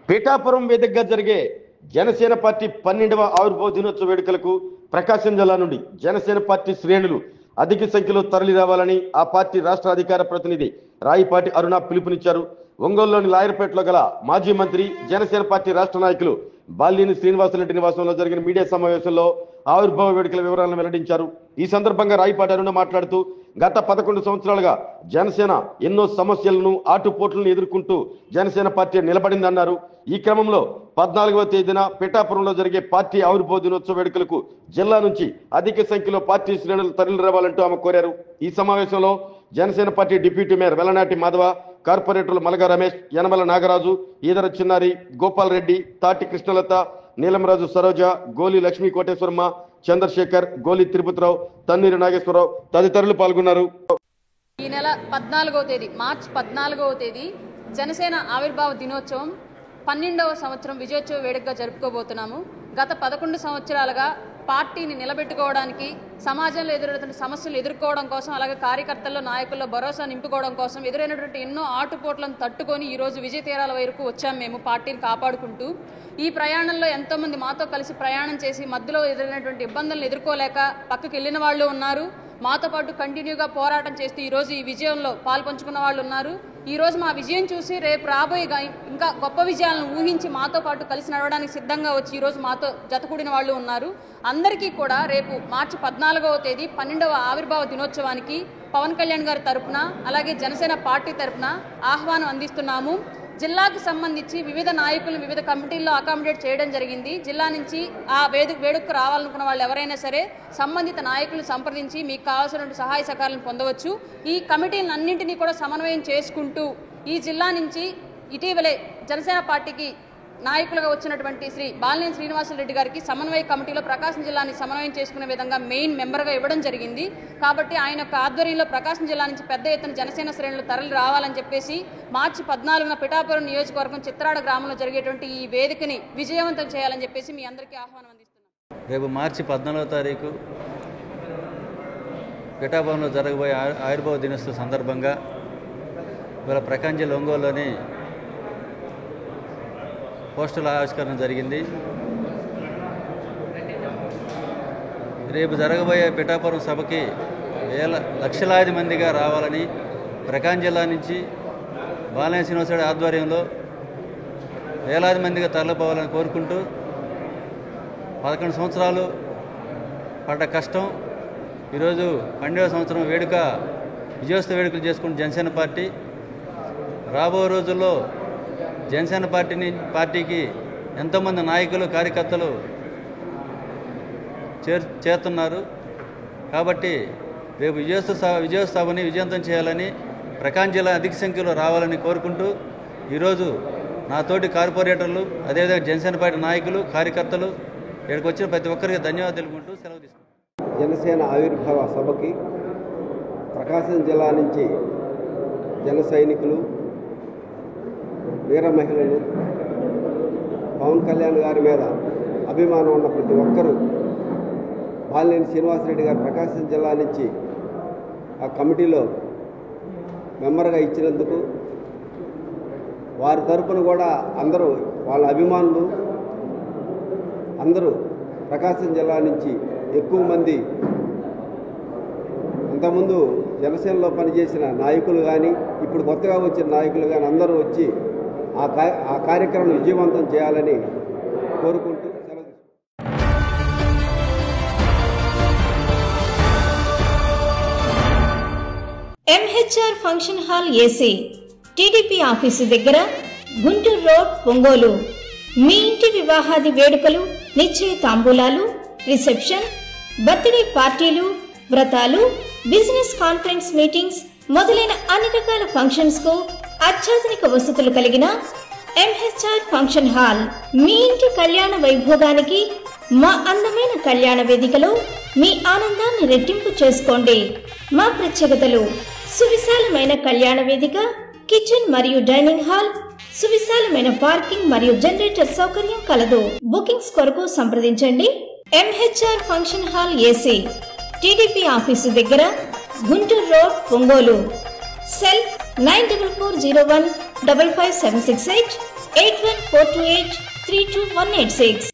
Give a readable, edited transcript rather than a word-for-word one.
పిఠాపురం వేదికగా జరిగే జనసేన పార్టీ 12వ ఆవిర్భావ దినోత్సవ వేడుకలకు ప్రకాశం జిల్లా నుండి జనసేన పార్టీ శ్రేణులు అధిక సంఖ్యలో తరలి రావాలని ఆ పార్టీ రాష్ట్ర అధికార ప్రతినిధి రాయిపాటి అరుణ పిలుపునిచ్చారు. ఒంగోలులోని లాయర్పేటలో గల మాజీ మంత్రి జనసేన పార్టీ రాష్ట్ర నాయకులు బాలినేని శ్రీనివాసరెడ్డి నివాసంలో జరిగిన మీడియా సమావేశంలో ఆవిర్భావ వేడుకల వివరాలను వెల్లడించారు. ఈ సందర్భంగా రాయిపాటి అరుణ మాట్లాడుతూ గత 11 సంవత్సరాలుగా జనసేన ఎన్నో సమస్యలను ఆటుపోట్లను ఎదుర్కొంటూ జనసేన పార్టీ నిలబడిందన్నారు. ఈ క్రమంలో 14వ తేదీన పిఠాపురంలో జరిగే పార్టీ ఆవిర్భావ దినోత్సవ వేడుకలకు జిల్లా నుంచి అధిక సంఖ్యలో పార్టీ శ్రేణులు తరలి రావాలంటూ ఆమె కోరారు. ఈ సమావేశంలో Janasena party deputy mayor Vellanati Madhava, కార్పొరేటర్లు మలగా రమేష్, యనమల నాగరాజు, ఈదర చిన్నారి, గోపాల్ రెడ్డి, తాటి కృష్ణలత, నీలంరాజు సరోజ, గోలి లక్ష్మీ కోటేశ్వరమ్మ, చంద్రశేఖర్, గోలి తిరుపతిరావు, తన్నీరు నాగేశ్వరరావు తదితరులు పాల్గొన్నారు. ఈ నెల 14వ తేదీ మార్చి 14వ తేదీ జనసేన ఆవిర్భావ దినోత్సవం 12వ సంవత్సరం విజయోత్సవ వేడుకగా జరుపుకోబోతున్నాము. గత 11 సంవత్సరాలుగా పార్టీని నిలబెట్టుకోవడానికి, సమాజంలో ఎదురవుతున్న సమస్యలు ఎదుర్కోవడం కోసం, అలాగే కార్యకర్తల్లో నాయకుల్లో భరోసా నింపుకోవడం కోసం ఎదురైనటువంటి ఎన్నో ఆటుపోట్లను తట్టుకొని ఈరోజు విజయ తీరాల వరకు వచ్చాం. మేము పార్టీని కాపాడుకుంటూ ఈ ప్రయాణంలో ఎంతోమంది మాతో కలిసి ప్రయాణం చేసి మధ్యలో ఎదురైనటువంటి ఇబ్బందులను ఎదుర్కోలేక పక్కకి వెళ్ళిన వాళ్ళు ఉన్నారు. మాతో పాటు కంటిన్యూగా పోరాటం చేస్తూ ఈరోజు ఈ విజయంలో పాల్పంచుకున్న వాళ్ళు ఉన్నారు. ఈరోజు మా విజయం చూసి రేపు రాబోయే ఇంకా గొప్ప విజయాలను ఊహించి మాతో పాటు కలిసి నడవడానికి సిద్ధంగా వచ్చి ఈరోజు మాతో జతకూడిన వాళ్ళు ఉన్నారు. అందరికీ కూడా రేపు మార్చి 14వ తేదీ 12వ ఆవిర్భావ దినోత్సవానికి పవన్ కళ్యాణ్ గారి తరపున, అలాగే జనసేన పార్టీ తరపున ఆహ్వానం అందిస్తున్నాము. జిల్లాకు సంబంధించి వివిధ నాయకులు వివిధ కమిటీల్లో అకామిడేట్ చేయడం జరిగింది. జిల్లా నుంచి ఆ వేడుకకు రావాలనుకున్న వాళ్ళు ఎవరైనా సరే సంబంధిత నాయకులు సంప్రదించి మీకు కావాల్సిన సహాయ సహకారాలను పొందవచ్చు. ఈ కమిటీలన్నింటినీ కూడా సమన్వయం చేసుకుంటూ ఈ జిల్లా నుంచి ఇటీవలే జనసేన పార్టీకి నాయకులుగా వచ్చినటువంటి శ్రీ బాలినేని శ్రీనివాసరెడ్డి గారికి సమన్వయ కమిటీలో ప్రకాశం జిల్లాని సమన్వయం చేసుకునే విధంగా మెయిన్ మెంబర్గా ఇవ్వడం జరిగింది. కాబట్టి ఆయన యొక్క ఆధ్వర్యంలో ప్రకాశం జిల్లా నుంచి పెద్ద ఎత్తున జనసేన శ్రేణులు తరలి రావాలని చెప్పేసి మార్చి 14న పిఠాపురం నియోజకవర్గం చిత్రాడ గ్రామంలో జరిగేటువంటి ఈ వేదికని విజయవంతం చేయాలని చెప్పేసి మీ అందరికీ ఆహ్వానం అందిస్తున్నాం. రేపు మార్చి 14వ తారీఖు పిఠాపురంలో జరగబోయే ఆవిర్భావ దినోత్సవ సందర్భంగా ఇవాళ ప్రకాశం జిల్లా ఒంగోలులోని పోస్టల్ ఆవిష్కరణ జరిగింది. రేపు జరగబోయే పిఠాపురం సభకి లక్షలాది మందిగా రావాలని ప్రకాశం జిల్లా నుంచి బాలినేని శ్రీనివాసరెడ్డి ఆధ్వర్యంలో వేలాది మందిగా తరలిపోవాలని కోరుకుంటూ 11 సంవత్సరాలు పడ్డ కష్టం ఈరోజు 12వ సంవత్సరం వేడుక విజయోత్సవ వేడుకలు చేసుకుంటూ జనసేన పార్టీ రాబో రోజుల్లో జనసేన పార్టీకి ఎంతోమంది నాయకులు కార్యకర్తలు చేరుతున్నారు. కాబట్టి రేపు విజయోత్సవాన్ని విజయవంతం చేయాలని ప్రకాశం జిల్లా అధిక సంఖ్యలో రావాలని కోరుకుంటూ ఈరోజు నా తోటి కార్పొరేటర్లు, అదేవిధంగా జనసేన పార్టీ నాయకులు, కార్యకర్తలు ఇక్కడికి వచ్చిన ప్రతి ఒక్కరికి ధన్యవాదాలు తెలుపుకుంటూ సెలవు తీసుకుంటాం. జనసేన ఆవిర్భావ సభకి ప్రకాశం జిల్లా నుంచి జన సైనికులు, వీర మహిళలు, పవన్ కళ్యాణ్ గారి మీద అభిమానం ఉన్న ప్రతి ఒక్కరూ బాలినేని శ్రీనివాసరెడ్డి గారు ప్రకాశం జిల్లా నుంచి ఆ కమిటీలో మెంబర్గా ఇచ్చినందుకు వారి తరపున కూడా అందరూ వాళ్ళ అభిమానులు అందరూ ప్రకాశం జిల్లా నుంచి ఎక్కువ మంది ఇంతకుముందు జనసేనలో పనిచేసిన నాయకులు కానీ ఇప్పుడు కొత్తగా వచ్చిన నాయకులు కానీ అందరూ వచ్చి ఆ కార్యక్రమం విజయవంతం చేయాలని కోరుకుంటూ సెలవు. MHR function hall AC, TDP office దగ్గర, గుంటూరు రోడ్, ఒంగోలు. మీ ఇంటి వివాహాది వేడుకలు, నిశ్చయ తాంబూలాలు, రిసెప్షన్, బర్త్డే పార్టీలు, వ్రతాలు, బిజినెస్ కాన్ఫరెన్స్ మీటింగ్స్ మొదలైన అన్ని రకాల ఫంక్షన్స్ కు అత్యాధునిక వసతులు కలిగిన MHR ఫంక్షన్ హాల్ మీ ఇంటి కళ్యాణ వైభోగానికి మా అందమైన కళ్యాణ వేదికలో మీ ఆనందాన్ని రెట్టింపు చేసుకోండి. మా ప్రత్యేకతలు: సువిశాలమైన కళ్యాణ వేదిక, కిచెన్ మరియు డైనింగ్ హాల్, సువిశాలమైన పార్కింగ్ మరియు జనరేటర్ సౌకర్యం కలదు. బుకింగ్స్ కొరకు సంప్రదించండి. MHR function hall AC, TDP office దగ్గర, గుంటూరు రోడ్, ఒంగోలు. సెల్ 9440155768 8142832186.